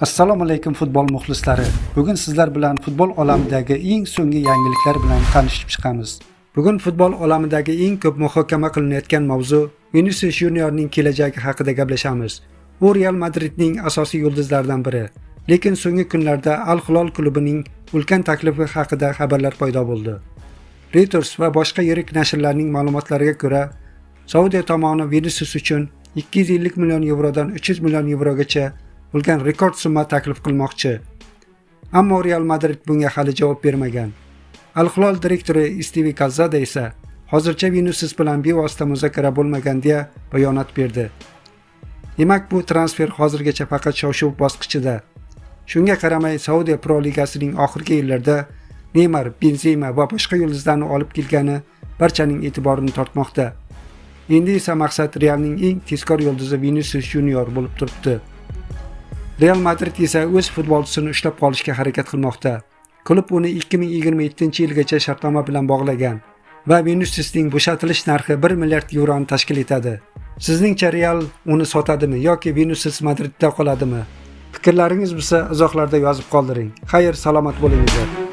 Assalomu alaykum futbol muxlislari. Bugun sizlar bilan futbol olamidagi eng so'nggi yangiliklar bilan tanishib chiqamiz. Bugun futbol olamidagi eng ko'p muhokama qilinayotgan mavzu Vinicius Juniorning kelajagi haqida gaplashamiz. U Real Madridning asosiy yulduzlaridan biri. Lekin so'nggi kunlarda Al Hilol klubining ulkan taklifi haqida xabarlar paydo bo'ldi. Reuters va boshqa yirik nashrlarning ma'lumotlariga ko'ra, Saudiya tomoni Vinicius uchun 250 million yevrodan 300 million yevrogacha bo'lgan rekord summa taklif qilmoqchi. Ammo Real Madrid bunga hali javob bermagan. Al Hilol direktori Steve Calzada esa hozircha Vinicius bilan bevosita muzokara bo'lmagan deya bayonot berdi. Demak, bu transfer hozirgacha faqat shov-shuv bosqichida. Shunga qaramay, Saudiya Pro Ligasining oxirgi yillarida Neymar, Benzema va boshqa yulduzlarni olib kelgani barchaning e'tiborini tortmoqda. Endi esa maqsad Realning eng tezkor yulduzi Vinicius Junior bo'lib turibdi. Real Madrid esa o'z futbolchisini ushlab qolishga harakat qilmoqda. Klub uni 2027-yilgacha shartnoma bilan bog'lagan va Viniciusning bo'shatilish narxi 1 milliard yevroni tashkil etadi. Sizningcha Real uni sotadimi yoki Vinicius Madridda qoladimi? Fikrlaringiz bo'lsa izohlarda yozib qoldiring. Xayr, salomat bo'linglar.